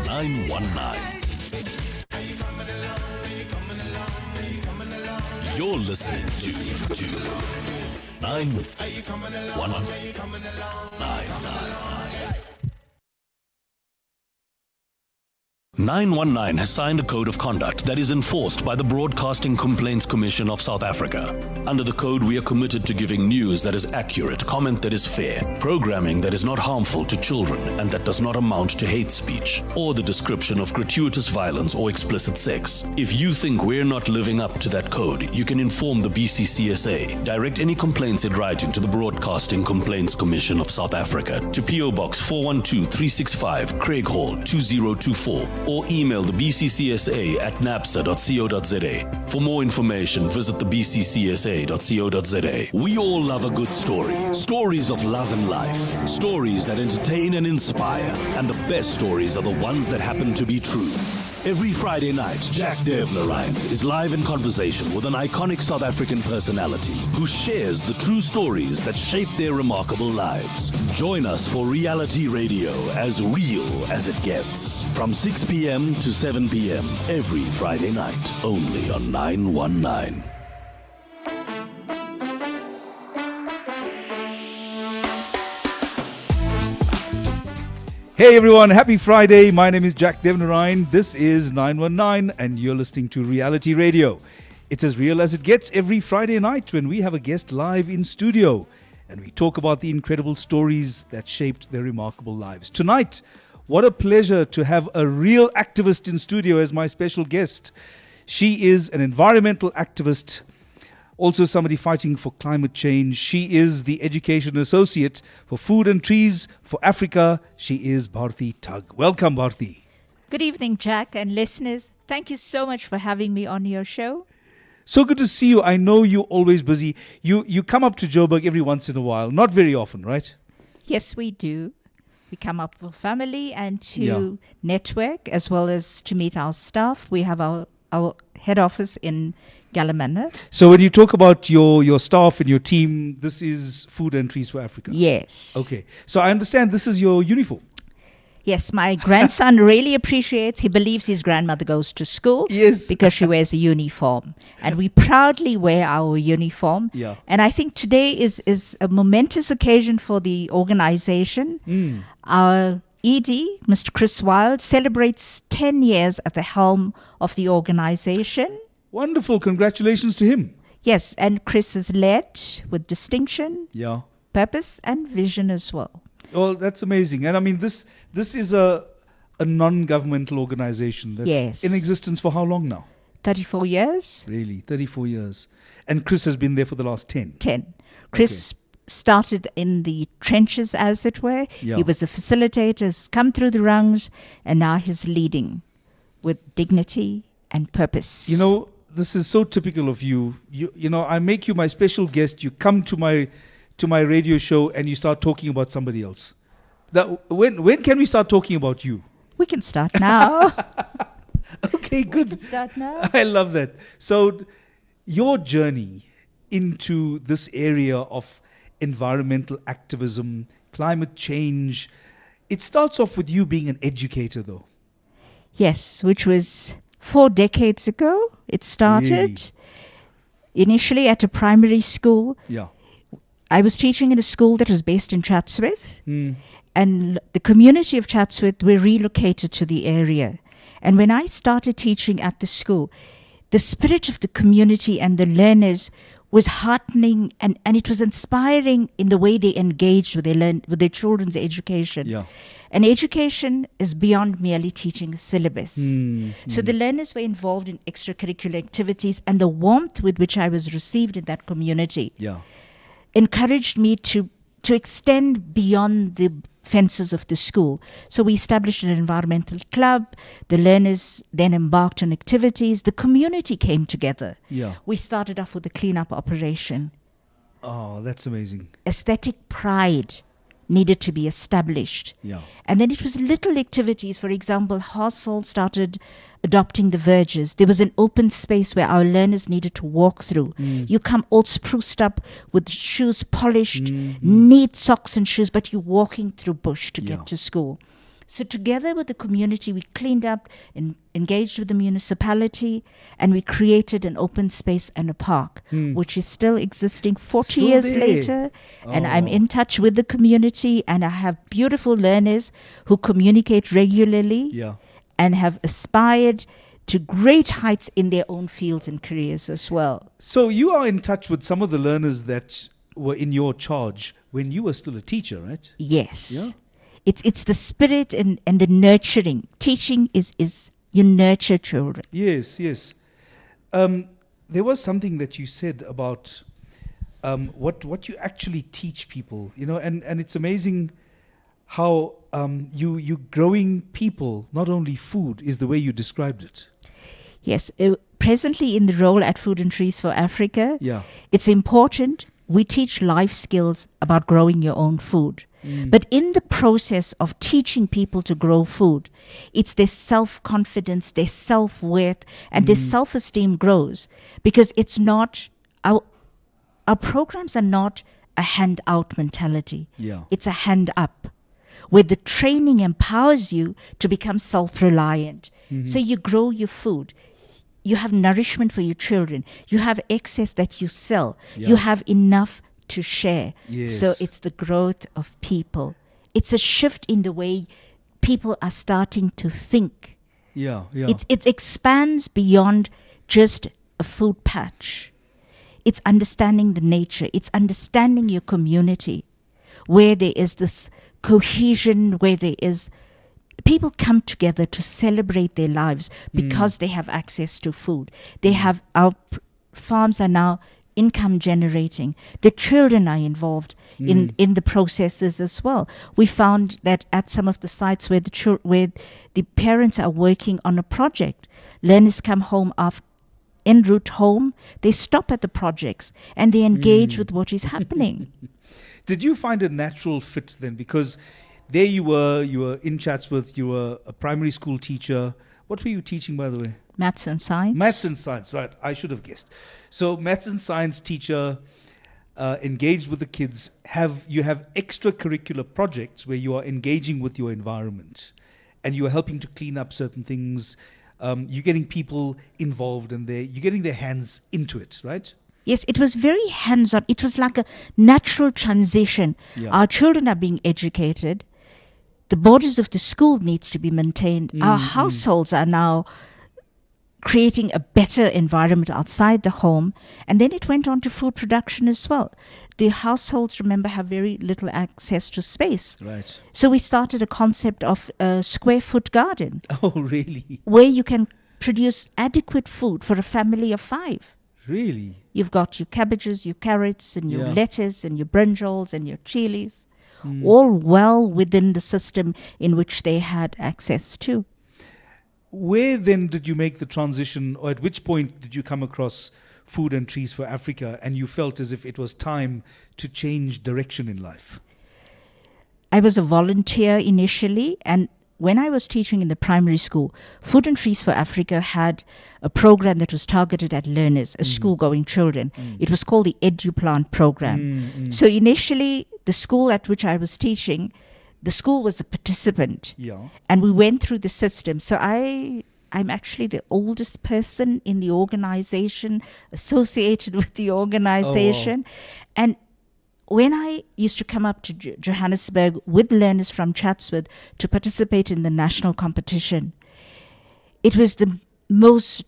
919. You're listening to 919. 919 has signed a code of conduct that is enforced by the Broadcasting Complaints Commission of South Africa. Under the code, we are committed to giving news that is accurate, comment that is fair, programming that is not harmful to children and that does not amount to hate speech or the description of gratuitous violence or explicit sex. If you think we're not living up to that code, you can inform the BCCSA. Direct any complaints in writing to the Broadcasting Complaints Commission of South Africa to PO Box 412365, Craig Hall 2024. Or email the BCCSA at napsa.co.za. For more information, visit the bccsa.co.za. We all love a good story. Stories of love and life. Stories that entertain and inspire. And the best stories are the ones that happen to be true. Every Friday night, Jack Devnarain is live in conversation with an iconic South African personality who shares the true stories that shape their remarkable lives. Join us for reality radio as real as it gets. From 6 p.m. to 7 p.m. every Friday night, only on 919. Hey everyone, happy Friday. My name is Jack Devnarain. This is 919 and you're listening to Reality Radio. It's as real as it gets every Friday night when we have a guest live in studio and we talk about the incredible stories that shaped their remarkable lives. Tonight, what a pleasure to have a real activist in studio as my special guest. She is an environmental activist, also somebody fighting for climate change. She is the Education Associate for Food and Trees for Africa. She is Bharathi Tugh. Welcome, Bharathi. Good evening, Jack and listeners. Thank you so much for having me on your show. So good to see you. I know you're always busy. You come up to Joburg every once in a while. Not very often, right? Yes, we do. We come up for family and to network as well as to meet our staff. We have our head office in Galamana. So when you talk about your staff and your team, this is Food and Trees for Africa? Yes. Okay. So I understand this is your uniform. Yes, my grandson really appreciates. He believes his grandmother goes to school because she wears a uniform. And we proudly wear our uniform. Yeah. And I think today is a momentous occasion for the organization. Our ED, Mr. Chris Wild, celebrates 10 years at the helm of the organization. Wonderful. Congratulations to him. Yes, and Chris has led with distinction, purpose, and vision as well. Well, that's amazing. And I mean, this is a non-governmental organization that's in existence for how long now? 34 years. Really? 34 years. And Chris has been there for the last 10? 10. Chris started in the trenches, as it were. Yeah. He was a facilitator, has come through the rungs, and now he's leading with dignity and purpose. You know, this is so typical of you. You know, I make you my special guest. You come to my radio show and you start talking about somebody else. Now, when can we start talking about you? We can start now. Okay, good. We can start now. I love that. So your journey into this area of environmental activism, climate change, it starts off with you being an educator, though. Yes, which was 4 decades ago. It started initially at a primary school. Yeah. I was teaching in a school that was based in Chatsworth. And the community of Chatsworth were relocated to the area. And when I started teaching at the school, the spirit of the community and the learners was heartening and it was inspiring in the way they engaged with their children's education. Yeah. And education is beyond merely teaching a syllabus. So the learners were involved in extracurricular activities, and the warmth with which I was received in that community encouraged me to extend beyond the fences of the school. So we established an environmental club. The learners then embarked on activities. The community came together. Yeah. We started off with a cleanup operation. Oh, that's amazing. Aesthetic pride needed to be established. Yeah. And then it was little activities. For example, Hassel started adopting the verges. There was an open space where our learners needed to walk through. You come all spruced up with shoes polished, neat socks and shoes, but you're walking through bush to get to school. So together with the community, we cleaned up and engaged with the municipality, and we created an open space and a park, which is still existing 40 Still years there. later. And I'm in touch with the community, and I have beautiful learners who communicate regularly and have aspired to great heights in their own fields and careers as well. So you are in touch with some of the learners that were in your charge when you were still a teacher, right? Yes. Yeah. It's the spirit and the nurturing. Teaching is you nurture children. Yes, yes. There was something that you said about what you actually teach people, and it's amazing how you growing people, not only food, is the way you described it. Yes. Presently in the role at Food and Trees for Africa, Yeah. it's important we teach life skills about growing your own food. But in the process of teaching people to grow food, it's their self-confidence, their self-worth, and their self-esteem grows, because it's not, our programs are not a hand-out mentality. Yeah. It's a hand-up, where the training empowers you to become self-reliant. So you grow your food. You have nourishment for your children. You have excess that you sell. Yeah. You have enough to share. Yes. So it's the growth of people. It's a shift in the way people are starting to think. Yeah, yeah. It expands beyond just a food patch. It's understanding the nature. It's understanding your community, where there is this cohesion, where there is people come together to celebrate their lives because they have access to food. They have, our farms are now income generating. The children are involved in the processes as well. We found that at some of the sites where where the parents are working on a project, learners come home en route home, they stop at the projects and they engage with what is happening. Did you find a natural fit then? Because there you were in Chatsworth, you were a primary school teacher. What were you teaching, by the way? Maths and science. Maths and science, right. I should have guessed. So maths and science teacher, engaged with the kids. You have extracurricular projects where you are engaging with your environment and you are helping to clean up certain things. You're getting people involved and you're getting their hands into it, right? Yes, it was very hands-on. It was like a natural transition. Yeah. Our children are being educated. The borders of the school needs to be maintained. Our households are now creating a better environment outside the home. And then it went on to food production as well. The households, remember, have very little access to space. Right. So we started a concept of a square foot garden. Oh, really? Where you can produce adequate food for a family of 5. Really? You've got your cabbages, your carrots, and your Yeah. lettuce, and your brinjals, and your chilies, all well within the system in which they had access to. Where then did you make the transition, or at which point did you come across Food and Trees for Africa and you felt as if it was time to change direction in life? I was a volunteer initially, and when I was teaching in the primary school, Food and Trees for Africa had a program that was targeted at learners, school-going children. It was called the EduPlant program. So initially, the school at which I was teaching, the school was a participant. Yeah. And we went through the system. So I'm actually the oldest person in the organization, associated with the organization. Oh, wow. And when I used to come up to Johannesburg with learners from Chatsworth to participate in the national competition, it was the most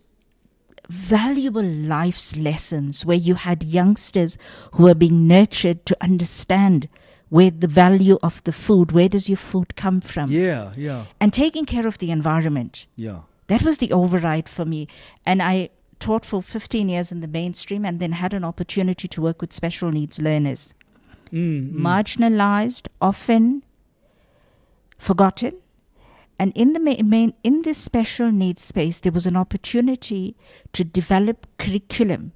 valuable life's lessons, where you had youngsters who were being nurtured to understand where the value of the food, where does your food come from? Yeah, yeah, And taking care of the environment. yeah. That was the override for me. And I taught for 15 years in the mainstream and then had an opportunity to work with special needs learners. Marginalized, often forgotten. And in the in this special needs space, there was an opportunity to develop curriculum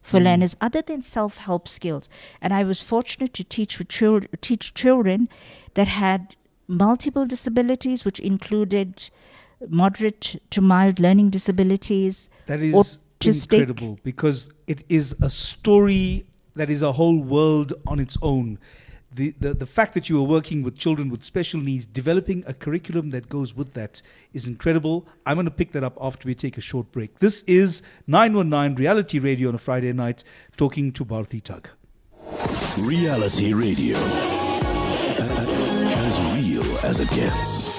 for learners other than self-help skills. And I was fortunate to teach children that had multiple disabilities, which included moderate to mild learning disabilities. That is autistic. incredible, because it is a story that is a whole world on its own. the fact that you are working with children with special needs, developing a curriculum that goes with that is incredible. I'm going to pick that up after we take a short break. This is 919 Reality Radio on a Friday night, talking to Bharathi Tugh. Reality Radio. As real as it gets.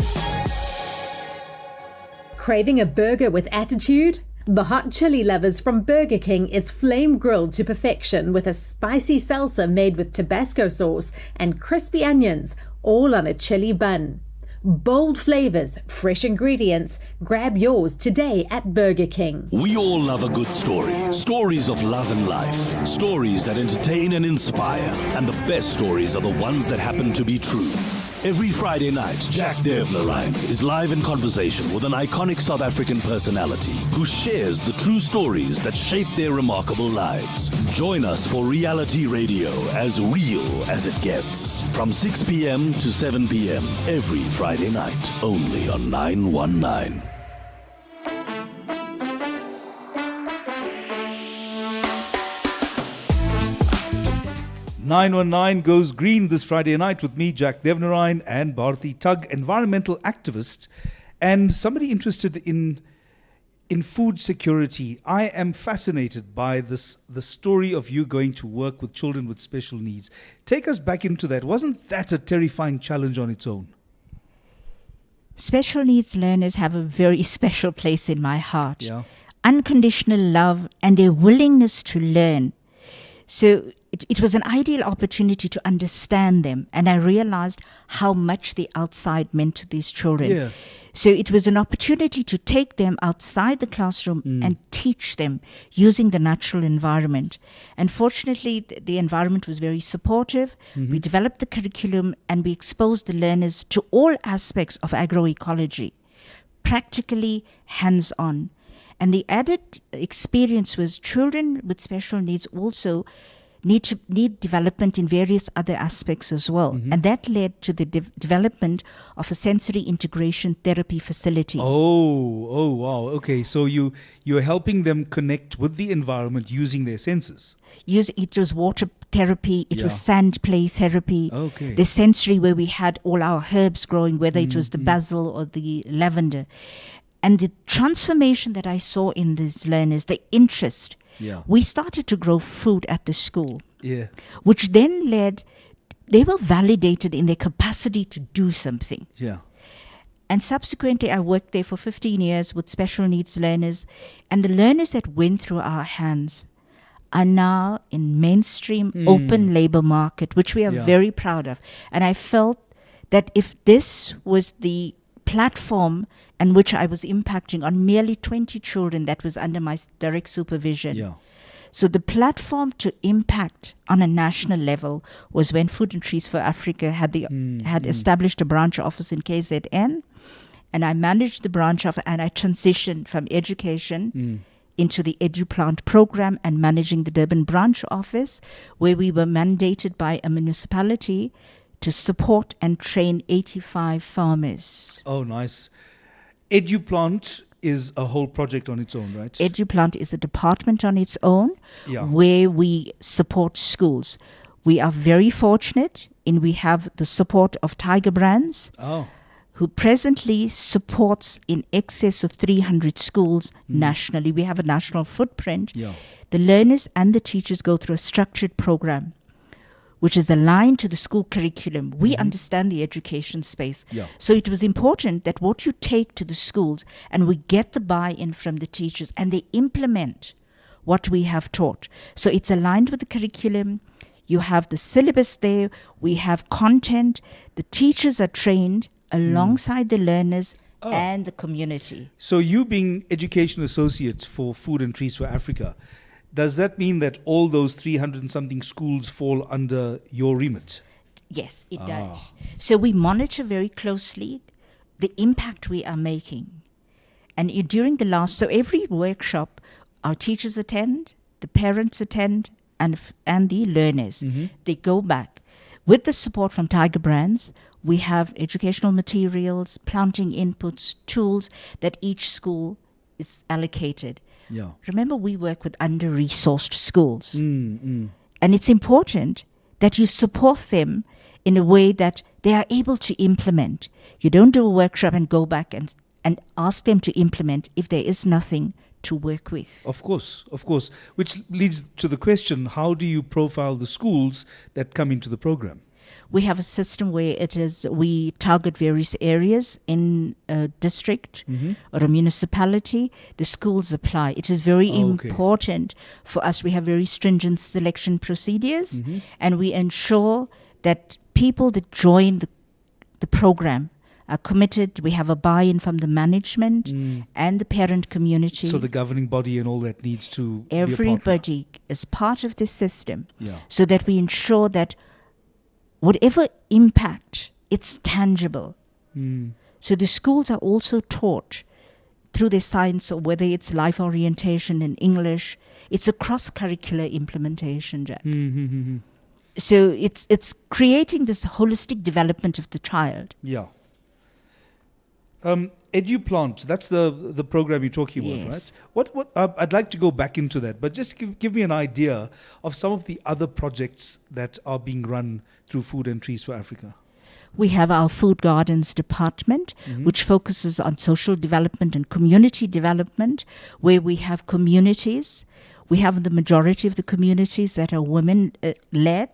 Craving a burger with attitude? The hot chili lovers from Burger King is flame grilled to perfection with a spicy salsa made with Tabasco sauce and crispy onions, all on a chili bun. Bold flavors, fresh ingredients. Grab yours today at Burger King. We all love a good story. Stories of love and life. Stories that entertain and inspire. And the best stories are the ones that happen to be true. Every Friday night, Jack Devnarain is live in conversation with an iconic South African personality who shares the true stories that shape their remarkable lives. Join us for Reality Radio, as real as it gets. From 6 p.m. to 7 p.m. every Friday night, only on 919. 919 goes green this Friday night with me, Jack Devnarain, and Bharathi Tugh, environmental activist and somebody interested in food security. I am fascinated by the story of you going to work with children with special needs. Take us back into that. Wasn't that a terrifying challenge on its own? Special needs learners have a very special place in my heart. Yeah. Unconditional love and their willingness to learn. So it was an ideal opportunity to understand them, and I realized how much the outside meant to these children. Yeah. So it was an opportunity to take them outside the classroom and teach them using the natural environment. And fortunately, the environment was very supportive. We developed the curriculum and we exposed the learners to all aspects of agroecology, practically hands-on. And the added experience was children with special needs also need development in various other aspects as well. And that led to the development of a sensory integration therapy facility. Oh, wow. Okay, so you're helping them connect with the environment using their senses. It was water therapy, it was sand play therapy. Okay. The sensory where we had all our herbs growing, whether it was the basil or the lavender. And the transformation that I saw in these learners, the interest. Yeah. We started to grow food at the school, which then led, they were validated in their capacity to do something. Yeah. And subsequently, I worked there for 15 years with special needs learners, and the learners that went through our hands are now in mainstream open labor market, which we are very proud of. And I felt that if this was the platform and which I was impacting on merely 20 children that was under my direct supervision. Yeah. So the platform to impact on a national level was when Food and Trees for Africa had established a branch office in KZN, and I managed the branch office, and I transitioned from education into the EduPlant program and managing the Durban branch office, where we were mandated by a municipality to support and train 85 farmers. Oh, nice. EduPlant is a whole project on its own, right? EduPlant is a department on its own where we support schools. We are very fortunate in we have the support of Tiger Brands, who presently supports in excess of 300 schools nationally. We have a national footprint. Yeah. The learners and the teachers go through a structured program which is aligned to the school curriculum. We understand the education space. Yeah. So it was important that what you take to the schools and we get the buy-in from the teachers and they implement what we have taught. So it's aligned with the curriculum. You have the syllabus there. We have content. The teachers are trained alongside the learners and the community. So you being education associate for Food and Trees for Africa, does that mean that all those 300 and something schools fall under your remit? Yes, it does. So we monitor very closely the impact we are making. And during so every workshop, our teachers attend, the parents attend, and the learners. They go back. With the support from Tiger Brands, we have educational materials, planting inputs, tools that each school is allocated. Yeah. Remember, we work with under-resourced schools. And it's important that you support them in a way that they are able to implement. You don't do a workshop and go back and ask them to implement if there is nothing to work with. Of course. Which leads to the question, how do you profile the schools that come into the program? We have a system where we target various areas in a district or a municipality. The schools apply. It is very important for us. We have very stringent selection procedures, and we ensure that people that join the program are committed. We have a buy-in from the management and the parent community. So the governing body and all that needs to everybody is part of the system, so that we ensure that whatever impact, it's tangible. So the schools are also taught through their science, or whether it's life orientation in English, it's a cross-curricular implementation, Jack. So it's creating this holistic development of the child. Yeah. EduPlant, that's the program you're talking about, right? What I'd like to go back into that, but just give me an idea of some of the other projects that are being run through Food and Trees for Africa. We have our Food Gardens department, which focuses on social development and community development, where we have communities. We have the majority of the communities that are women-led,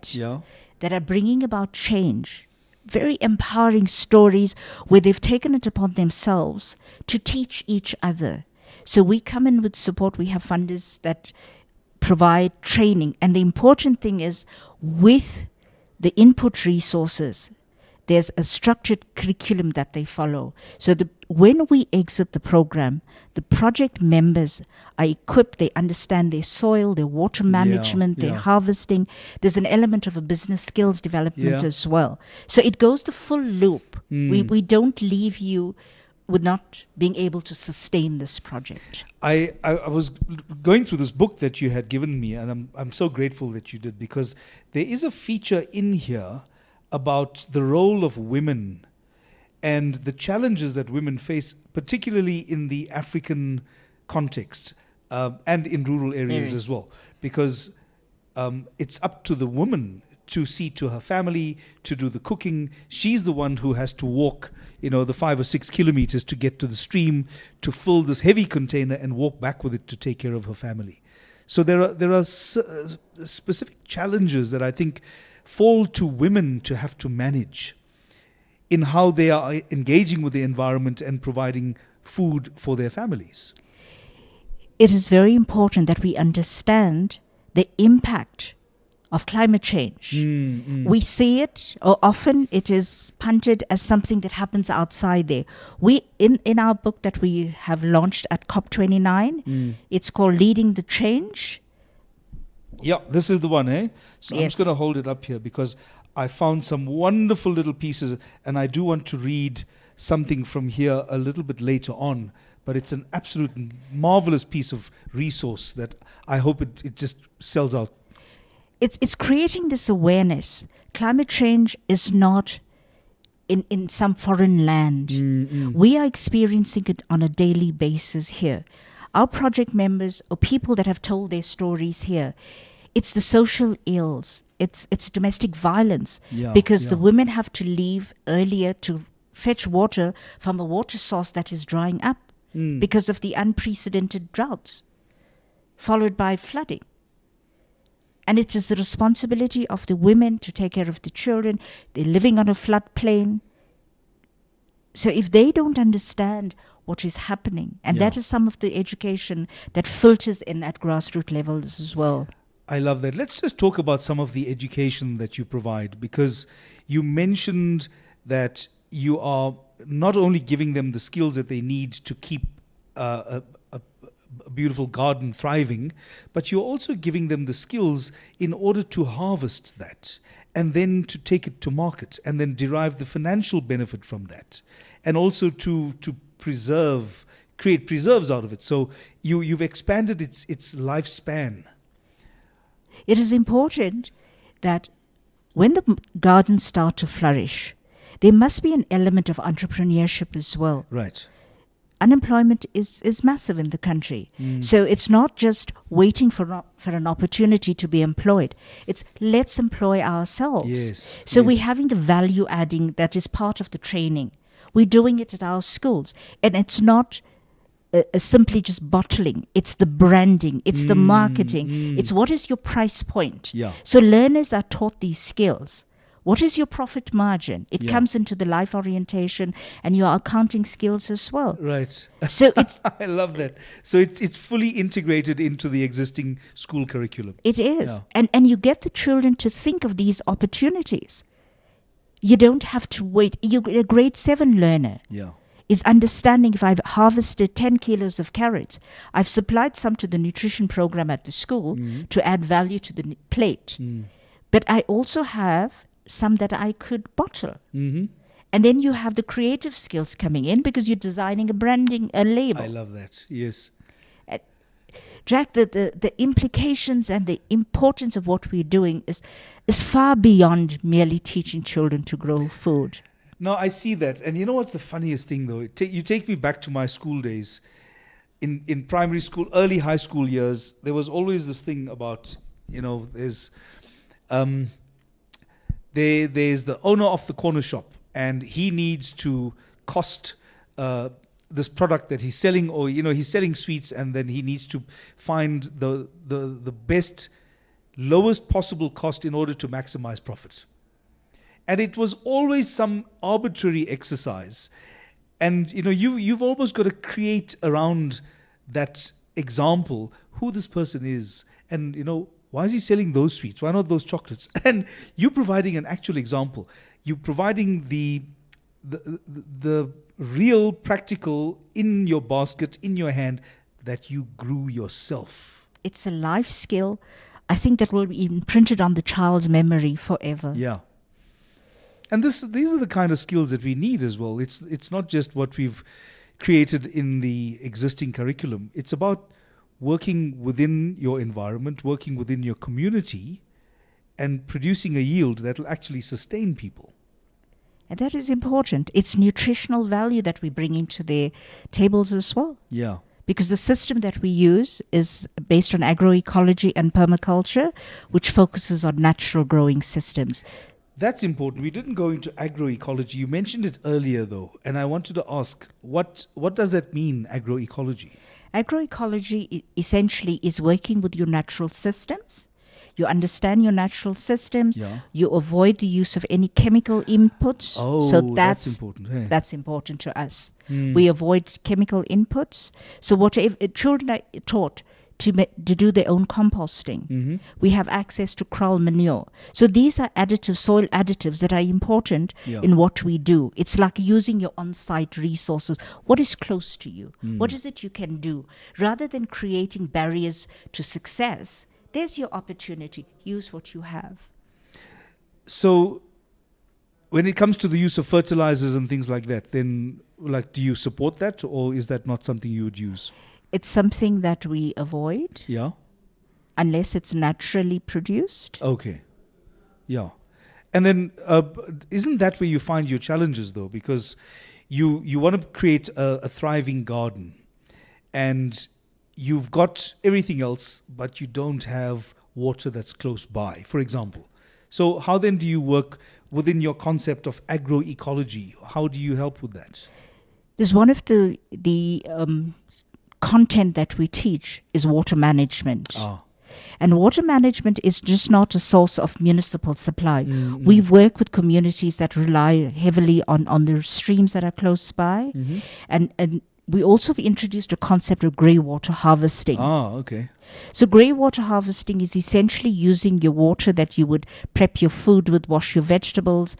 that are bringing about change. Very empowering stories where they've taken it upon themselves to teach each other. So we come in with support. We have funders that provide training. And the important thing is, with the input resources, there's a structured curriculum that they follow. So when we exit the program, the project members are equipped, they understand their soil, their water management, their harvesting. There's an element of a business skills development as well. So it goes the full loop. We don't leave you with not being able to sustain this project. I was going through this book that you had given me, and I'm so grateful that you did, because there is a feature in here about the role of women and the challenges that women face, particularly in the African context and in rural areas as well. Because it's up to the woman to see to her family, to do the cooking. She's the one who has to walk, the 5 or 6 kilometers to get to the stream, to fill this heavy container and walk back with it to take care of her family. So there are specific challenges that I think fall to women to have to manage in how they are engaging with the environment and providing food for their families. It is very important that we understand the impact of climate change. We see it, or often it is punted as something that happens outside there. We in our book that we have launched at COP29, it's called Leading the Change. Yeah, this is the one, eh? So I'm just going to hold it up here because I found some wonderful little pieces, and I do want to read something from here a little bit later on, but it's an absolute marvelous piece of resource that I hope it just sells out. It's creating this awareness. Climate change is not in some foreign land. We are experiencing it on a daily basis here. Our project members or people that have told their stories here, it's the social ills, it's domestic violence, because the women have to leave earlier to fetch water from a water source that is drying up because of the unprecedented droughts, followed by flooding. And it is the responsibility of the women to take care of the children. They're living on a floodplain. So if they don't understand what is happening, and that is some of the education that filters in at grassroots levels as well. I love that. Let's just talk about some of the education that you provide, because you mentioned that you are not only giving them the skills that they need to keep a beautiful garden thriving, but you're also giving them the skills in order to harvest that and then to take it to market and then derive the financial benefit from that, and also to create preserves out of it. So you've expanded its lifespan. It is important that when the gardens start to flourish, there must be an element of entrepreneurship as well. Right. unemployment is massive in the country. So it's not just waiting for an opportunity to be employed. It's let's employ ourselves. Yes, So yes. we're having the value adding that is part of the training. We're doing it at our schools. And it's not simply just bottling. It's the branding. It's the marketing. It's what is your price point. Yeah. So learners are taught these skills. What is your profit margin? It Yeah. comes into the life orientation and your accounting skills as well. Right. So it's I love that. So it's fully integrated into the existing school curriculum. it is. Yeah. And you get the children to think of these opportunities. You don't have to wait. A grade 7 learner Yeah. is understanding if I've harvested 10 kilos of carrots, I've supplied some to the nutrition program at the school to add value to the plate. But I also have some that I could bottle. And then you have the creative skills coming in because you're designing a label. I love that. Yes. Jack, the implications and the importance of what we're doing is far beyond merely teaching children to grow food. No, I see that. And you know what's the funniest thing, though? You take me back to my school days. In primary school, early high school years, there was always this thing about, there's the owner of the corner shop, and he needs to cost this product that he's selling, or he's selling sweets, and then he needs to find the best, lowest possible cost in order to maximize profit. And it was always some arbitrary exercise, and you've almost got to create around that example who this person is, and why is he selling those sweets? Why not those chocolates? And you providing an actual example. You providing the real practical in your basket, in your hand, that you grew yourself. It's a life skill. I think that will be imprinted on the child's memory forever. Yeah. And these are the kind of skills that we need as well. It's not just what we've created in the existing curriculum. It's about working within your environment, working within your community, and producing a yield that will actually sustain people. And that is important. It's nutritional value that we bring into their tables as well. Yeah. Because the system that we use is based on agroecology and permaculture, which focuses on natural growing systems. That's important. We didn't go into agroecology. You mentioned it earlier, though, and I wanted to ask, what does that mean, agroecology? Agroecology essentially is working with your natural systems. You understand your natural systems. Yeah. You avoid the use of any chemical inputs. Oh, so that's important. Hey. That's important to us. We avoid chemical inputs. So whatever children are taught to do their own composting. We have access to kraal manure. So these are soil additives that are important in what we do. It's like using your on-site resources. What is close to you? What is it you can do? Rather than creating barriers to success, there's your opportunity. Use what you have. So when it comes to the use of fertilizers and things like that, then do you support that, or is that not something you would use? It's something that we avoid. Yeah. Unless it's naturally produced. Okay. Yeah. And then isn't that where you find your challenges, though? Because you want to create a thriving garden, and you've got everything else, but you don't have water that's close by, for example. So how then do you work within your concept of agroecology? How do you help with that? There's one of the content that we teach is water management. And water management is just not a source of municipal supply. We work with communities that rely heavily on the streams that are close by. And we also have introduced a concept of grey water harvesting. Okay. So grey water harvesting is essentially using your water that you would prep your food with, wash your vegetables,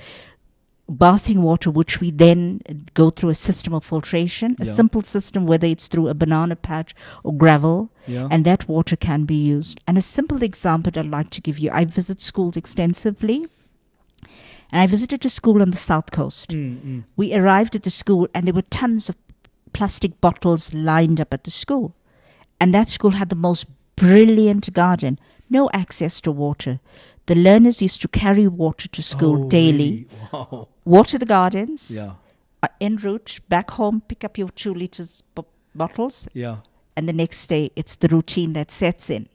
bathing water, which we then go through a system of filtration, a simple system, whether it's through a banana patch or gravel, and that water can be used. And a simple example I'd like to give you, I visit schools extensively, and I visited a school on the South Coast. We arrived at the school and there were tons of plastic bottles lined up at the school. And that school had the most brilliant garden, no access to water. The learners used to carry water to school daily, really? Wow. water the gardens, en route, back home, pick up your 2 liters bottles. Yeah. And the next day, it's the routine that sets in.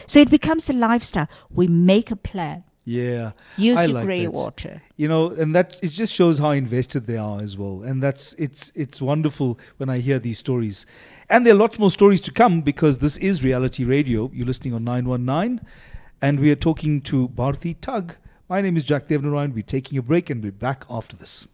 So it becomes a lifestyle. We make a plan. Yeah. Use your grey water. And that it just shows how invested they are as well. And it's wonderful when I hear these stories. And there are lots more stories to come because this is Reality Radio. You're listening on 919. And we are talking to Bharathi Tugh. My name is Jack Devnarain. We're taking a break and we're back after this.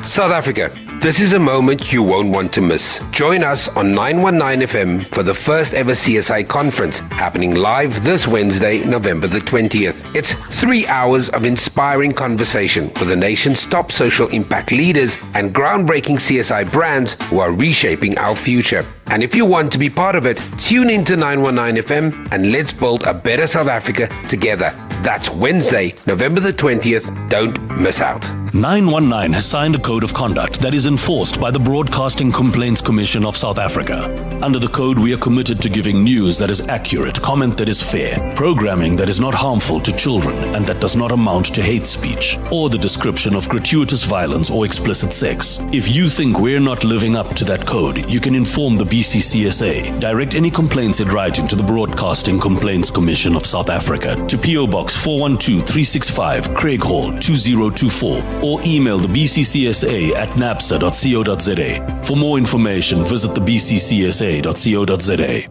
South Africa, this is a moment you won't want to miss. Join us on 919 FM for the first ever CSI conference happening live this Wednesday, November the 20th. It's 3 hours of inspiring conversation with the nation's top social impact leaders and groundbreaking CSI brands who are reshaping our future. And if you want to be part of it, tune into 919 FM and let's build a better South Africa together. That's Wednesday, November the 20th. Don't miss out. 919 has signed a code of conduct that is enforced by the Broadcasting Complaints Commission of South Africa. Under the code, we are committed to giving news that is accurate, comment that is fair, programming that is not harmful to children and that does not amount to hate speech or the description of gratuitous violence or explicit sex. If you think we're not living up to that code, you can inform the BCCSA. Direct any complaints in writing to the Broadcasting Complaints Commission of South Africa to PO Box 412-365, Craig Hall 2024, or email the BCCSA at napsa.co.za. For more information, visit the bccsa.co.za.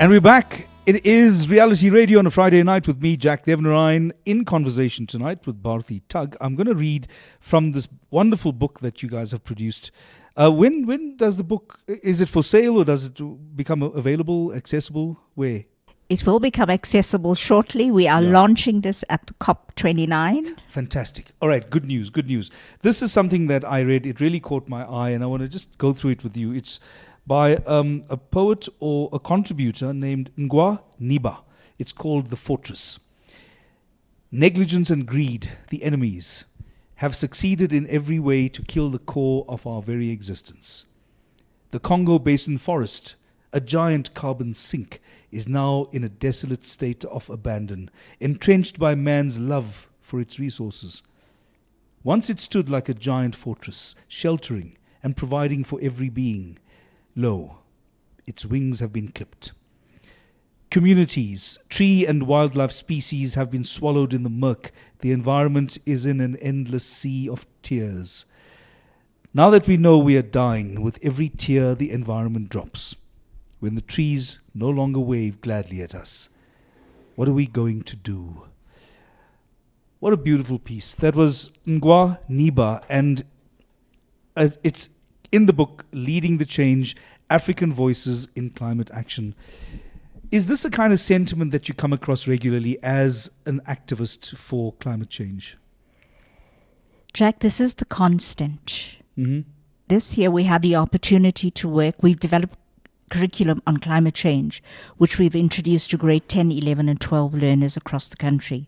And we're back. It is Reality Radio on a Friday night with me, Jack Devnarain, in conversation tonight with Bharathi Tugh. I'm going to read from this wonderful book that you guys have produced. When does the book, is it for sale or does it become available, accessible? Where? It will become accessible shortly. We are launching this at the COP29. Fantastic. All right, good news, good news. This is something that I read. It really caught my eye and I want to just go through it with you. It's by a poet or a contributor named Ngwa Niba. It's called The Fortress. Negligence and greed, the enemies, have succeeded in every way to kill the core of our very existence. The Congo Basin forest, a giant carbon sink, is now in a desolate state of abandon, entrenched by man's love for its resources. Once it stood like a giant fortress, sheltering and providing for every being. Lo, its wings have been clipped. Communities, tree and wildlife species have been swallowed in the murk. The environment is in an endless sea of tears. Now that we know we are dying, with every tear the environment drops. When the trees no longer wave gladly at us, what are we going to do? What a beautiful piece. That was Ngwa Niba, and it's in the book, Leading the Change, African Voices in Climate Action. Is this the kind of sentiment that you come across regularly as an activist for climate change? Jack, this is the constant. Mm-hmm. This year we had the opportunity to work. We've developed curriculum on climate change, which we've introduced to grade 10, 11 and 12 learners across the country.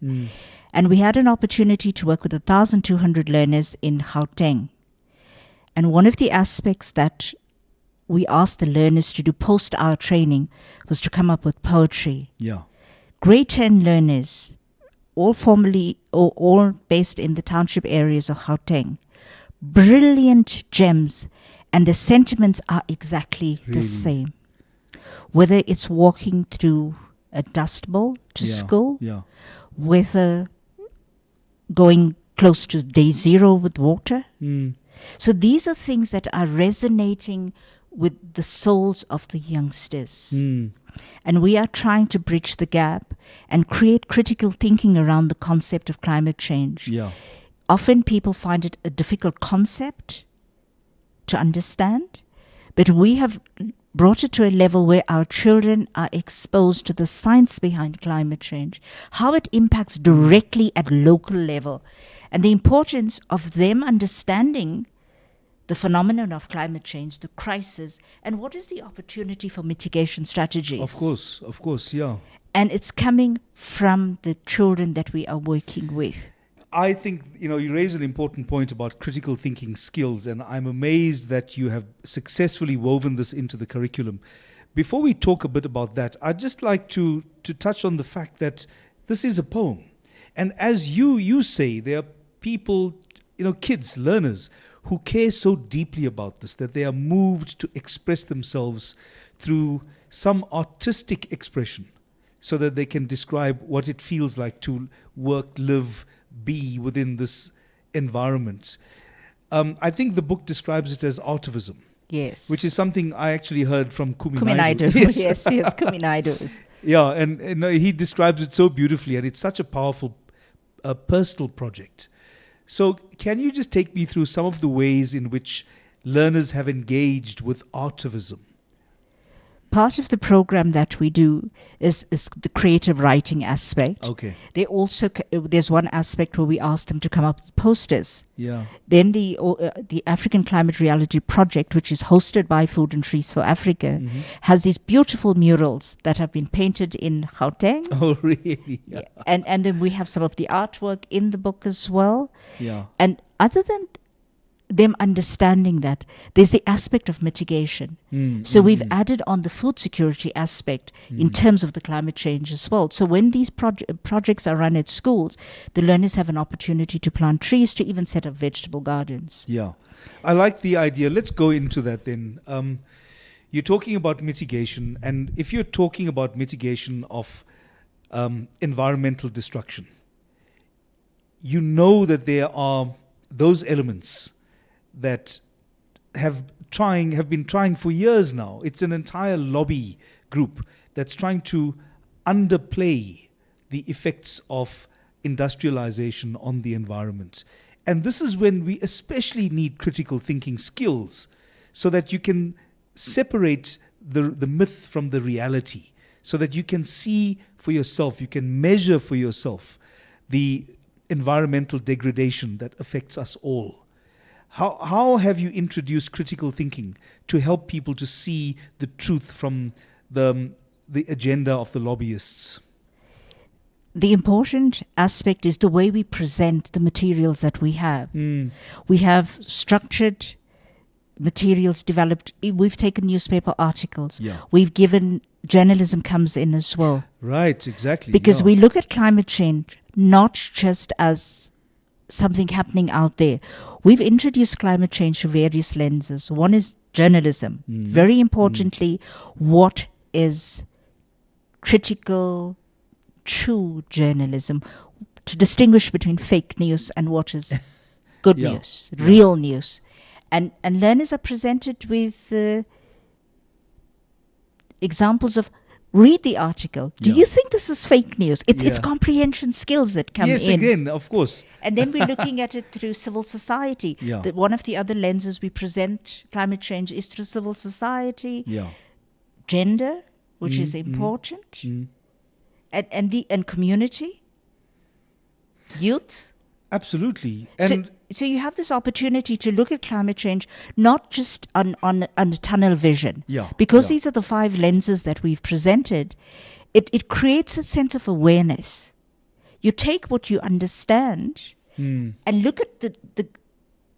And we had an opportunity to work with 1,200 learners in Gauteng. And one of the aspects that we asked the learners to do post our training was to come up with poetry. Yeah. Grade 10 learners, all based in the township areas of Gauteng. Brilliant gems, and the sentiments are exactly the same. Whether it's walking through a dust bowl to school, whether going close to day zero with water. So these are things that are resonating with the souls of the youngsters. And we are trying to bridge the gap and create critical thinking around the concept of climate change. Yeah. Often people find it a difficult concept to understand, but we have brought it to a level where our children are exposed to the science behind climate change, how it impacts directly at local level, and the importance of them understanding the phenomenon of climate change, the crisis, and what is the opportunity for mitigation strategies. Of course, yeah. And it's coming from the children that we are working with. I think, you raise an important point about critical thinking skills, and I'm amazed that you have successfully woven this into the curriculum. Before we talk a bit about that, I'd just like to touch on the fact that this is a poem. And as you say, there are people, kids, learners, who care so deeply about this that they are moved to express themselves through some artistic expression so that they can describe what it feels like to work, live, be within this environment. I think the book describes it as activism. Yes. Which is something I actually heard from Kumi Naidu. Yes, Kumi Naidu. Yeah, and he describes it so beautifully, and it's such a powerful personal project. So can you just take me through some of the ways in which learners have engaged with activism? Part of the program that we do is the creative writing aspect. Okay. There's one aspect where we ask them to come up with posters. Yeah. Then the African Climate Reality Project, which is hosted by Food and Trees for Africa, has these beautiful murals that have been painted in Gauteng. Oh, really? Yeah. And then we have some of the artwork in the book as well. Yeah. And other than them understanding that, there's the aspect of mitigation. So we've added on the food security aspect in terms of the climate change as well. So when these projects are run at schools, the learners have an opportunity to plant trees, to even set up vegetable gardens. Yeah. I like the idea. Let's go into that then. You're talking about mitigation, and if you're talking about mitigation of environmental destruction, you know that there are those elements that have been trying for years now. It's an entire lobby group that's trying to underplay the effects of industrialization on the environment. And this is when we especially need critical thinking skills, so that you can separate the myth from the reality, so that you can see for yourself, you can measure for yourself the environmental degradation that affects us all. How have you introduced critical thinking to help people to see the truth from the agenda of the lobbyists? The important aspect is the way we present the materials that we have. We have structured materials developed. We've taken newspaper articles. Yeah. We've given journalism comes in as well. Right, exactly. Because we look at climate change not just as something happening out there. We've introduced climate change through various lenses. One is journalism. Very importantly, what is critical, true journalism, to distinguish between fake news and what is good news, real news. And learners are presented with examples of, read the article. Do you think this is fake news? It's comprehension skills that come in. Yes, again, of course. And then we're looking at it through civil society. One of the other lenses we present climate change is through civil society, gender, which is important, and community, youth. Absolutely. And so you have this opportunity to look at climate change not just on a tunnel vision. Because these are the 5 lenses that we've presented, it creates a sense of awareness. You take what you understand and look at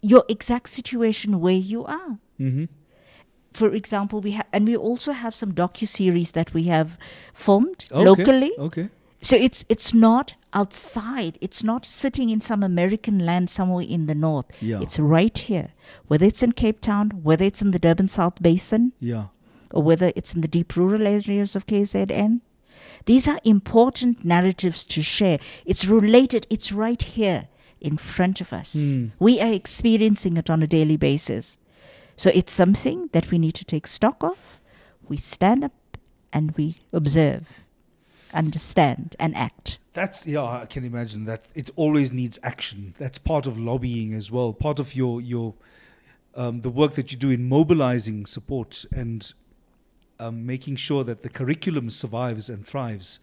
your exact situation where you are. For example, we also have some docu-series that we have filmed locally. Okay. So it's not outside. It's not sitting in some American land somewhere in the north. It's right here. Whether it's in Cape Town, whether it's in the Durban South Basin, or whether it's in the deep rural areas of KZN. These are important narratives to share. It's related. It's right here in front of us. We are experiencing it on a daily basis. So it's something that we need to take stock of. We stand up and we observe, understand, and act. I can imagine that it always needs action. That's part of lobbying as well. Part of your the work that you do in mobilizing support and making sure that the curriculum survives and thrives.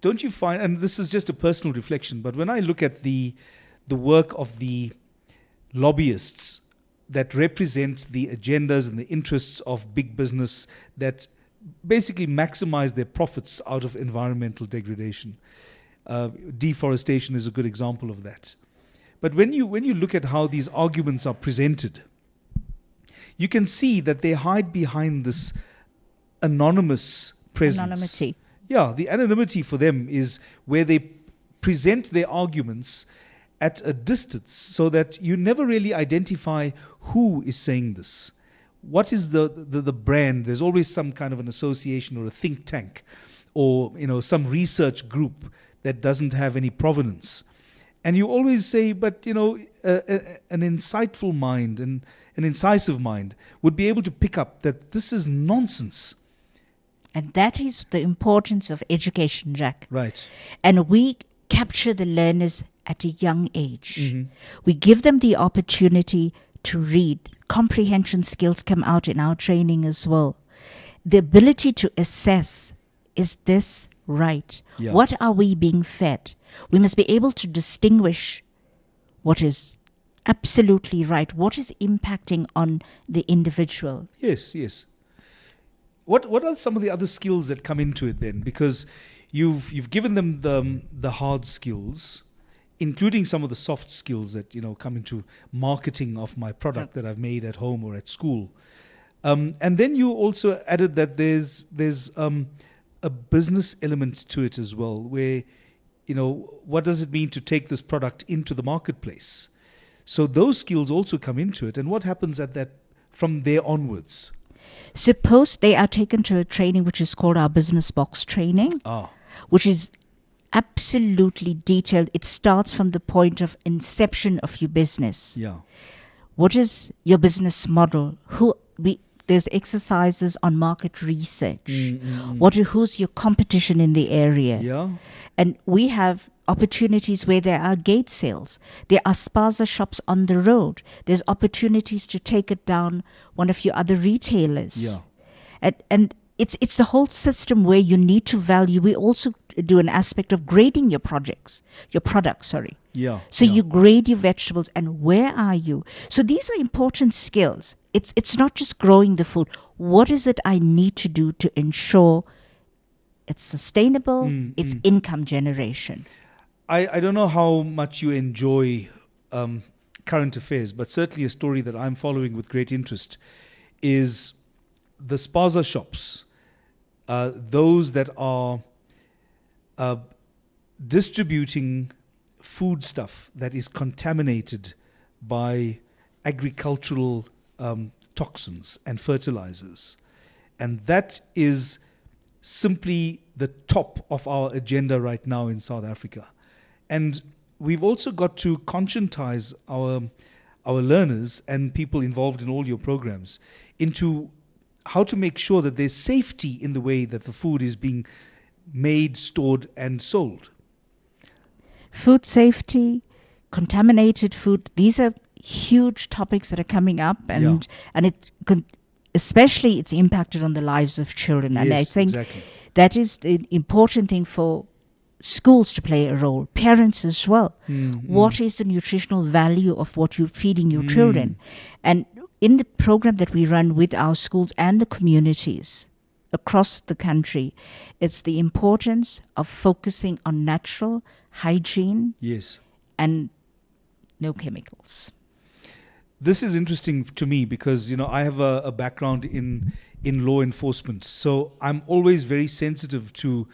Don't you find, and this is just a personal reflection, but when I look at the work of the lobbyists that represent the agendas and the interests of big business that basically maximize their profits out of environmental degradation. Deforestation is a good example of that. But when you look at how these arguments are presented, you can see that they hide behind this anonymous presence. Anonymity. Yeah, the anonymity for them is where they present their arguments at a distance so that you never really identify who is saying this. What is the brand? There's always some kind of an association or a think tank or some research group that doesn't have any provenance. And you always say, but an insightful mind and an incisive mind would be able to pick up that this is nonsense. And that is the importance of education, Jack. Right. And we capture the learners at a young age. Mm-hmm. We give them the opportunity to read. Comprehension skills come out in our training as well. The ability to assess, is this right? Yeah. What are we being fed? We must be able to distinguish what is absolutely right, what is impacting on the individual. Yes, yes. What are some of the other skills that come into it then? Because you've given them the hard skills, including some of the soft skills that come into marketing of my product that I've made at home or at school. And then you also added that there's a business element to it as well, where what does it mean to take this product into the marketplace? So those skills also come into it. And what happens at that from there onwards? Suppose they are taken to a training which is called our business box training, which is absolutely detailed. It starts from the point of inception of your business. Yeah. What is your business model? There's exercises on market research. Who's your competition in the area? Yeah. And we have opportunities where there are gate sales. There are spaza shops on the road. There's opportunities to take it down one of your other retailers. Yeah. And it's the whole system where you need to value. We also do an aspect of grading your products. Yeah. So you grade your vegetables and where are you? So these are important skills. It's not just growing the food. What is it I need to do to ensure it's sustainable, it's income generation? I don't know how much you enjoy current affairs, but certainly a story that I'm following with great interest is the spaza shops, those that are distributing food stuff that is contaminated by agricultural toxins and fertilizers. And that is simply the top of our agenda right now in South Africa. And we've also got to conscientize our learners and people involved in all your programs into how to make sure that there's safety in the way that the food is being made, stored, and sold. Food safety, contaminated food, these are huge topics that are coming up, and especially it's impacted on the lives of children. Yes, and I think exactly. that is the important thing for schools to play a role, parents as well. What is the nutritional value of what you're feeding your children? And in the program that we run with our schools and the communities across the country, it's the importance of focusing on natural hygiene and no chemicals. This is interesting to me because, I have a background in law enforcement. So I'm always very sensitive to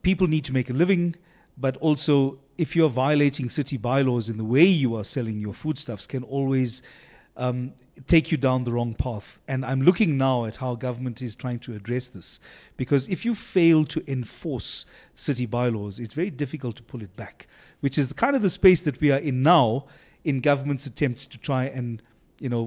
people need to make a living, but also if you're violating city bylaws in the way you are selling your foodstuffs can always take you down the wrong path. And I'm looking now at how government is trying to address this, because if you fail to enforce city bylaws, it's very difficult to pull it back, which is kind of the space that we are in now in government's attempts to try and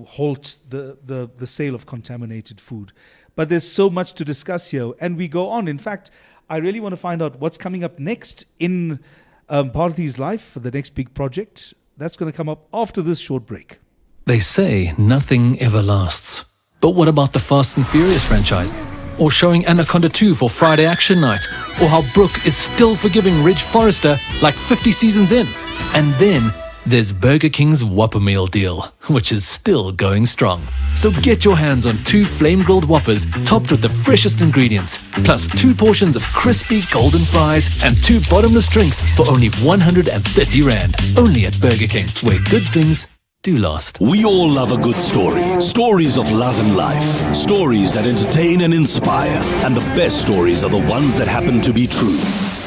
halt the sale of contaminated food. But there's so much to discuss here, and we go on. In fact, I really want to find out what's coming up next in Bharathi's life for the next big project. That's going to come up after this short break. They say nothing ever lasts. But what about the Fast and Furious franchise? Or showing Anaconda 2 for Friday Action Night? Or how Brooke is still forgiving Ridge Forrester like 50 seasons in? And then there's Burger King's Whopper Meal deal, which is still going strong. So get your hands on 2 flame-grilled Whoppers topped with the freshest ingredients, plus 2 portions of crispy golden fries and 2 bottomless drinks for only 130 Rand. Only at Burger King, where good things do last. We all love a good story. Stories of love and life. Stories that entertain and inspire. And the best stories are the ones that happen to be true.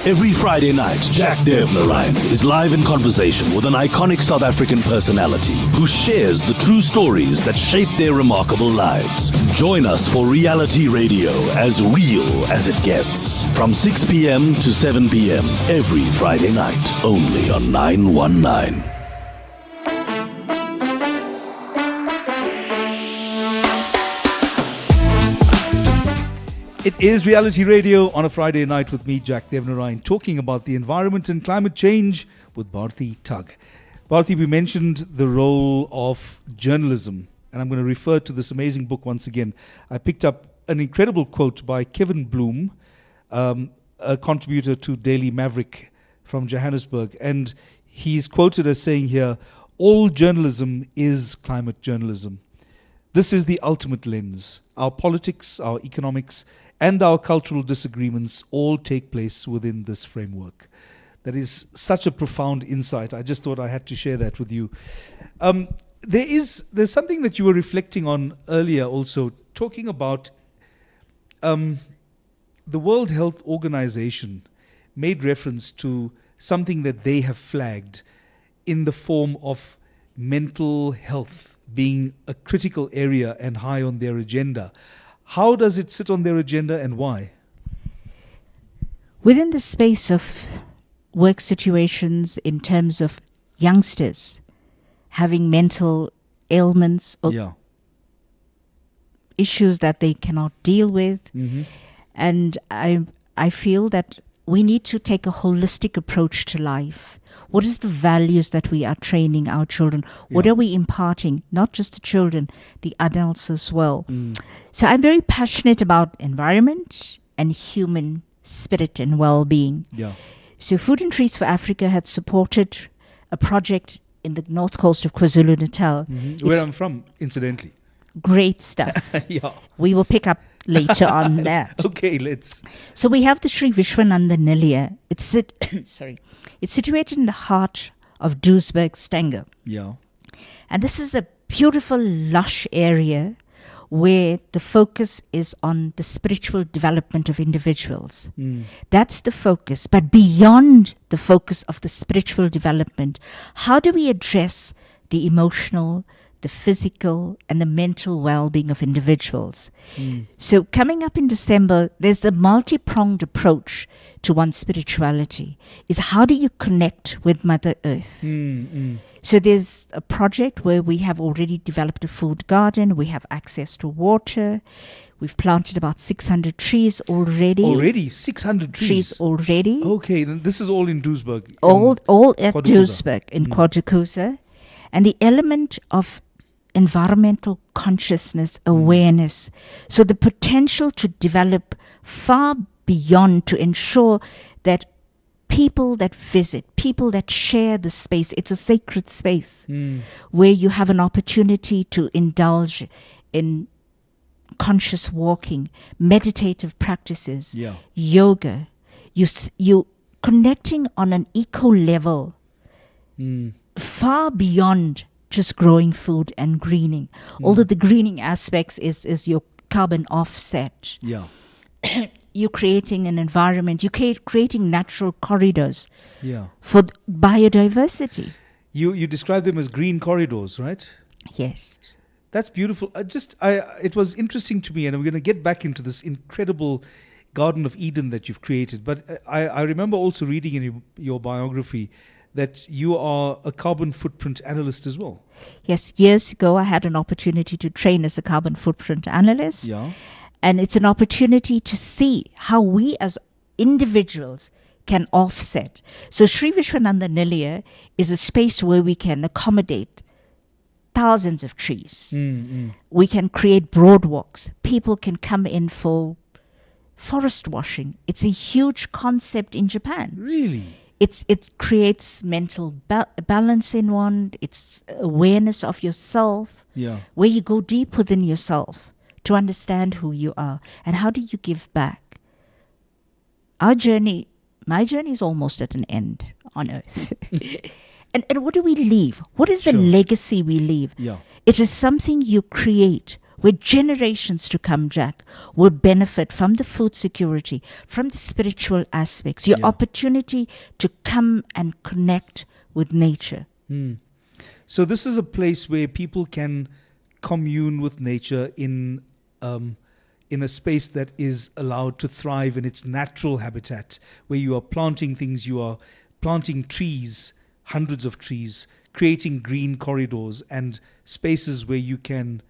Every Friday night, Jack Devnarain is live in conversation with an iconic South African personality who shares the true stories that shape their remarkable lives. Join us for Reality Radio, as real as it gets. From 6 p.m. to 7 p.m. every Friday night, only on 919. It is Reality Radio on a Friday night with me, Jack Devnarain, talking about the environment and climate change with Bharathi Tugh. Bharathi, we mentioned the role of journalism, and I'm going to refer to this amazing book once again. I picked up an incredible quote by Kevin Bloom, a contributor to Daily Maverick from Johannesburg, and he's quoted as saying here, "All journalism is climate journalism. This is the ultimate lens. Our politics, our economics, and our cultural disagreements all take place within this framework." That is such a profound insight. I just thought I had to share that with you. There's something that you were reflecting on earlier also, talking about the World Health Organization made reference to something that they have flagged in the form of mental health being a critical area and high on their agenda. How does it sit on their agenda and why? Within the space of work situations in terms of youngsters having mental ailments or issues that they cannot deal with. And I feel that we need to take a holistic approach to life. What is the values that we are training our children? What are we imparting? Not just the children, the adults as well. So I'm very passionate about environment and human spirit and well-being. So Food and Trees for Africa had supported a project in the north coast of KwaZulu-Natal. Where I'm from, incidentally. Great stuff. We will pick up later on that. Okay, let's. So we have the Sri Vishwananda Nilayar. It's situated in the heart of Joburg, Stanger. And this is a beautiful, lush area where the focus is on the spiritual development of individuals. That's the focus. But beyond the focus of the spiritual development, how do we address the emotional, the physical, and the mental well-being of individuals? So coming up in December, there's the multi-pronged approach to one's spirituality. Is how do you connect with Mother Earth? So there's a project where we have already developed a food garden. We have access to water. We've planted about 600 trees already. Already? 600 trees? Already. Okay, then this is all in Joburg. All at Joburg in KwaZulu. And the element of environmental consciousness, awareness. So the potential to develop far beyond to ensure that people that visit, people that share the space, it's a sacred space where you have an opportunity to indulge in conscious walking, meditative practices, yoga. You connecting on an eco level far beyond just growing food and greening. Although the greening aspects is your carbon offset. You're creating an environment. You're creating natural corridors for biodiversity. You describe them as green corridors, right? Yes. That's beautiful. It was interesting to me, and I'm going to get back into this incredible Garden of Eden that you've created. But I remember also reading in your biography that you are a carbon footprint analyst as well. Yes, years ago I had an opportunity to train as a carbon footprint analyst. And it's an opportunity to see how we as individuals can offset. So Sri Vishwananda Nilayar is a space where we can accommodate thousands of trees. We can create broadwalks. People can come in for forest washing. It's a huge concept in Japan. Really? It creates mental balance in one. It's awareness of yourself, where you go deep within yourself to understand who you are and how do you give back. My journey is almost at an end on Earth. And what do we leave? What is the legacy we leave? Yeah. It is something you create where generations to come, Jack, will benefit from the food security, from the spiritual aspects, your opportunity to come and connect with nature. So this is a place where people can commune with nature in a space that is allowed to thrive in its natural habitat, where you are planting things, you are planting trees, hundreds of trees, creating green corridors and spaces where you can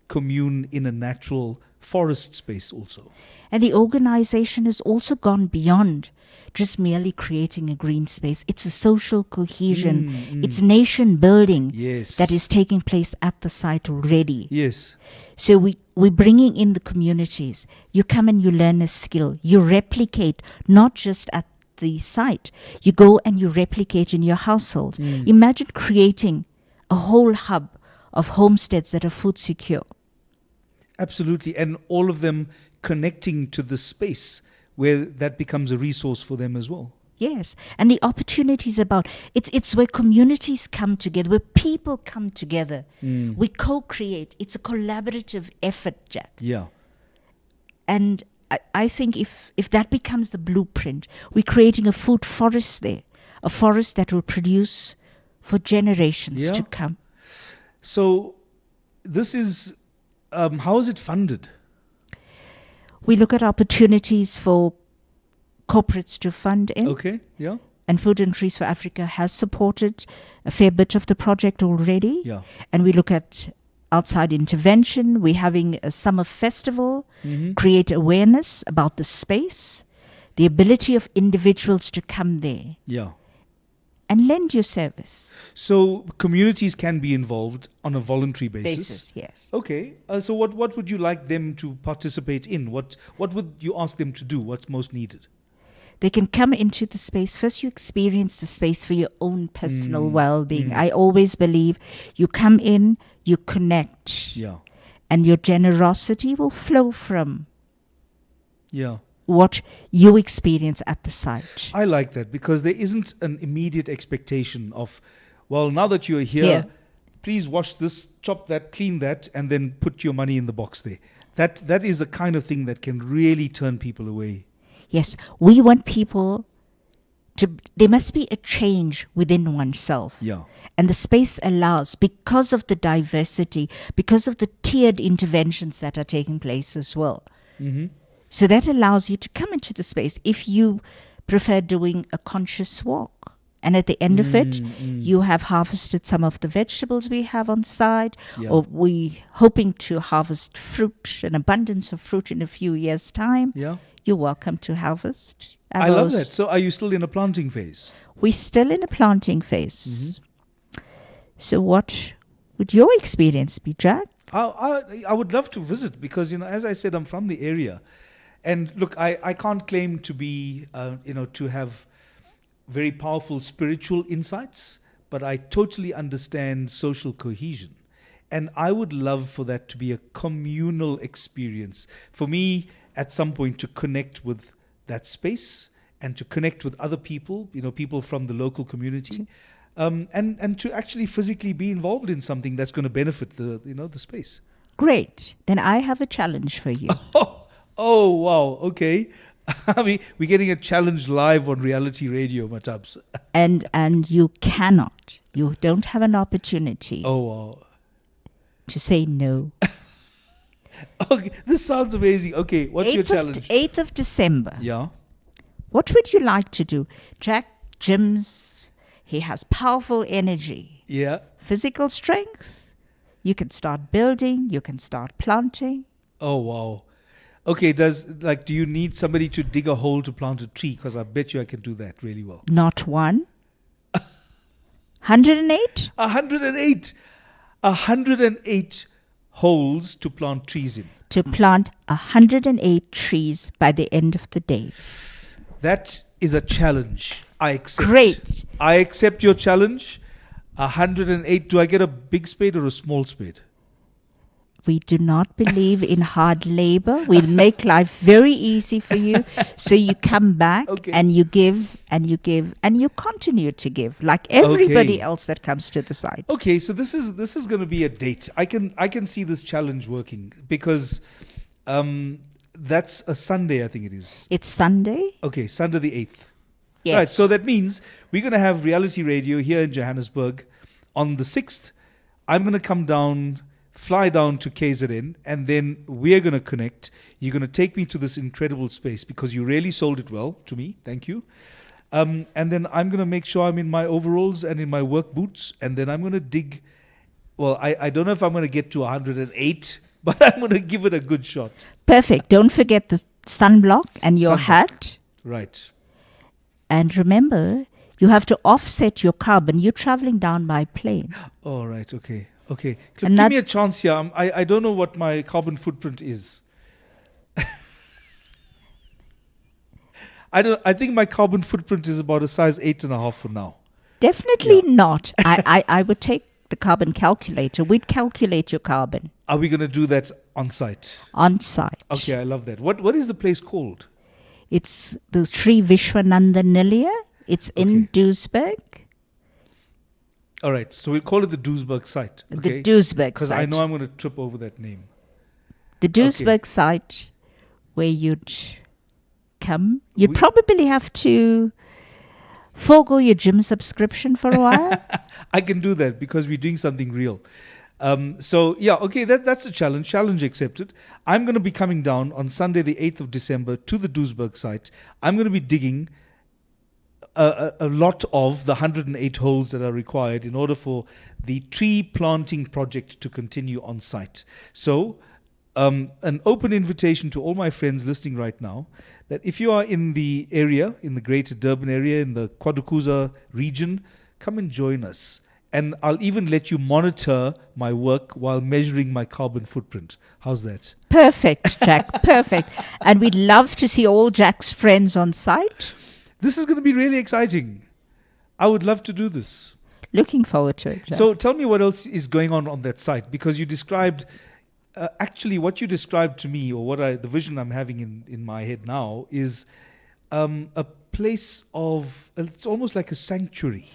commune in a natural forest space also. And the organization has also gone beyond just merely creating a green space. It's a social cohesion. It's nation building that is taking place at the site already. Yes. So we're bringing in the communities. You come and you learn a skill. You replicate not just at the site. You go and you replicate in your household. Imagine creating a whole hub of homesteads that are food secure. Absolutely. And all of them connecting to the space where that becomes a resource for them as well. Yes. And the opportunities about, it's where communities come together, where people come together. We co-create. It's a collaborative effort, Jack. Yeah. And I think if that becomes the blueprint, we're creating a food forest there, a forest that will produce for generations to come. So this is, how is it funded? We look at opportunities for corporates to fund in. Okay, yeah. And Food and Trees for Africa has supported a fair bit of the project already. Yeah. And we look at outside intervention. We're having a summer festival, create awareness about the space, the ability of individuals to come there. Yeah. And lend your service. So communities can be involved on a voluntary basis? Yes. Okay. So what would you like them to participate in? What would you ask them to do? What's most needed? They can come into the space. First, you experience the space for your own personal well-being. I always believe you come in, you connect. Yeah. And your generosity will flow from what you experience at the site. I like that because there isn't an immediate expectation of, well, now that you're here, please wash this, chop that, clean that, and then put your money in the box there. That is the kind of thing that can really turn people away. Yes, we want people to, there must be a change within oneself. Yeah. And the space allows, because of the diversity, because of the tiered interventions that are taking place as well. So that allows you to come into the space if you prefer doing a conscious walk. And at the end of it, you have harvested some of the vegetables we have on site, or we hoping to harvest fruit, an abundance of fruit in a few years' time. Yeah. You're welcome to harvest. I love that. So are you still in a planting phase? We're still in a planting phase. So what would your experience be, Jack? I would love to visit because, as I said, I'm from the area. And look, I can't claim to be, to have very powerful spiritual insights, but I totally understand social cohesion. And I would love for that to be a communal experience. For me, at some point, to connect with that space and to connect with other people, people from the local community, and to actually physically be involved in something that's going to benefit the space. Great. Then I have a challenge for you. Oh, wow. Okay. We're getting a challenge live on reality radio, Matabs. And you cannot. You don't have an opportunity. Oh, wow. To say no. Okay, this sounds amazing. Okay, what's your challenge? 8th of December. Yeah. What would you like to do? Jack gyms. He has powerful energy. Yeah. Physical strength. You can start building. You can start planting. Oh, wow. Okay, do you need somebody to dig a hole to plant a tree? Because I bet you I can do that really well. Not one. 108? 108. 108 holes to plant trees in. To plant 108 trees by the end of the day. That is a challenge. I accept. Great. I accept your challenge. 108. Do I get a big spade or a small spade? We do not believe in hard labor. We'll make life very easy for you. So you come back and you give and you give and you continue to give like everybody else that comes to the site. Okay, so this is going to be a date. I can see this challenge working because that's a Sunday, I think it is. It's Sunday. Okay, Sunday the 8th. Yes. Right, so that means we're going to have reality radio here in Johannesburg on the 6th. I'm going to come down, fly down to KZN, and then we're going to connect. You're going to take me to this incredible space because you really sold it well to me. Thank you. And then I'm going to make sure I'm in my overalls and in my work boots, and then I'm going to dig. Well, I don't know if I'm going to get to 108, but I'm going to give it a good shot. Perfect. Don't forget the sunblock and your hat. Right. And remember, you have to offset your carbon. You're traveling down by plane. Oh, right. Okay. Give me a chance here. I don't know what my carbon footprint is. I think my carbon footprint is about a size 8.5 for now. Definitely not. I would take the carbon calculator. We'd calculate your carbon. Are we going to do that on site? On site. Okay, I love that. What is the place called? It's the Sri Vishwananda Nilayar. It's in Duisburg. All right, so we'll call it the Duisburg site. Okay? The Duisburg site. Because I know I'm going to trip over that name. The Duisburg site where you'd come. You'd probably have to forego your gym subscription for a while. I can do that because we're doing something real. That's a challenge. Challenge accepted. I'm going to be coming down on Sunday, the 8th of December, to the Duisburg site. I'm going to be digging a lot of the 108 holes that are required in order for the tree planting project to continue on site. So, an open invitation to all my friends listening right now that if you are in the area, in the greater Durban area, in the Kwadukuza region, come and join us. And I'll even let you monitor my work while measuring my carbon footprint. How's that? Perfect, Jack. Perfect. And we'd love to see all Jack's friends on site. This is going to be really exciting. I would love to do this. Looking forward to it, Jack. So tell me what else is going on that site, because you described, what you described to me, or the vision I'm having in my head now is a place of, it's almost like a sanctuary.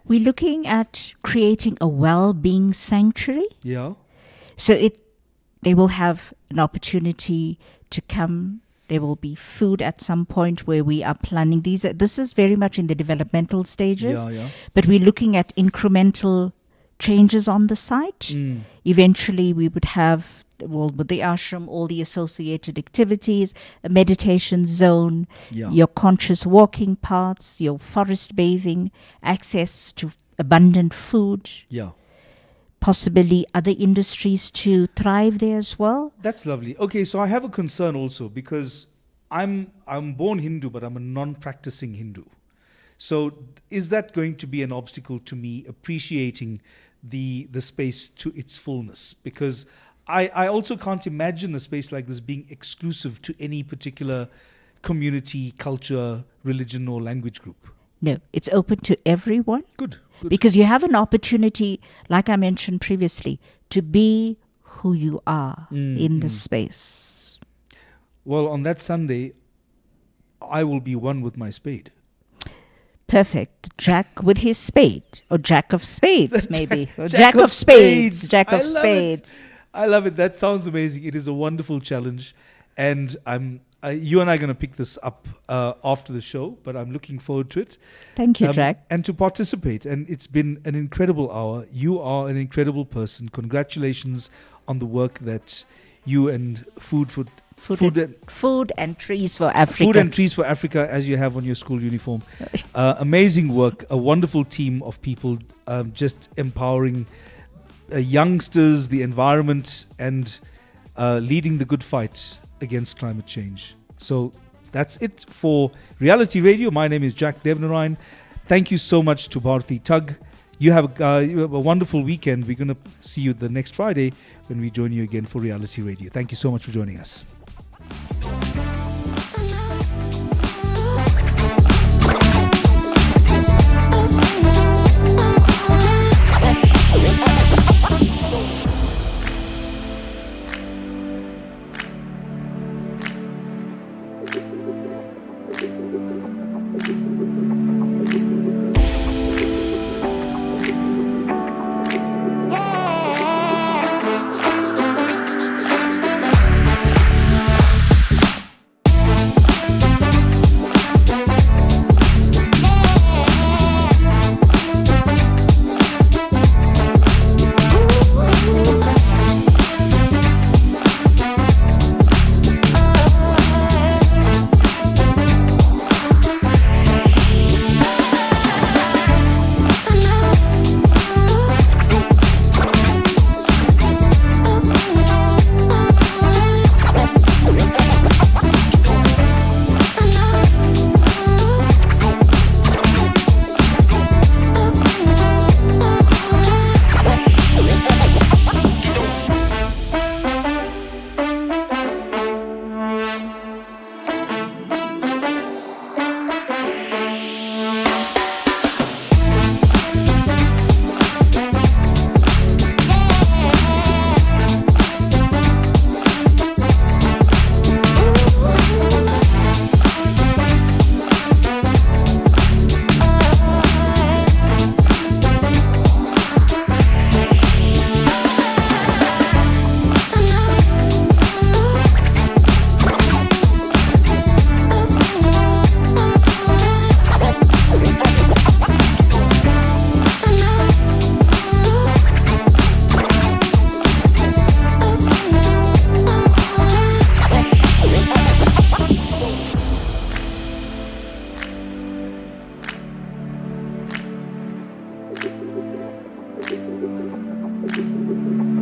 We're looking at creating a wellbeing sanctuary. Yeah. So they will have an opportunity to come. There will be food at some point where we are planning these. This is very much in the developmental stages. Yeah. But we're looking at incremental changes on the site. Eventually, we would have, with the ashram, all the associated activities, a meditation zone, your conscious walking paths, your forest bathing, access to abundant food. Yeah. Possibly other industries to thrive there as well. That's lovely. Okay, so I have a concern also because I'm born Hindu, but I'm a non-practicing Hindu. So is that going to be an obstacle to me appreciating the space to its fullness? Because I also can't imagine a space like this being exclusive to any particular community, culture, religion, or language group. No, it's open to everyone. Good. Because you have an opportunity, like I mentioned previously, to be who you are in the space. Well, on that Sunday, I will be one with my spade. Perfect. Jack with his spade. Or Jack of Spades, maybe. Or Jack of Spades. Jack of Spades. I love it. That sounds amazing. It is a wonderful challenge. And you and I are going to pick this up after the show, but I'm looking forward to it. Thank you, Jack. And to participate. And it's been an incredible hour. You are an incredible person. Congratulations on the work that you and Food and Trees for Africa. Food and Trees for Africa, as you have on your school uniform. Amazing work. A wonderful team of people just empowering youngsters, the environment, and leading the good fight against climate change. So that's it for Reality Radio. My name is Jack Devnarain. Thank you so much to Bharathi Tugh. You have a wonderful weekend. We're going to see you the next Friday when we join you again for Reality Radio. Thank you so much for joining us.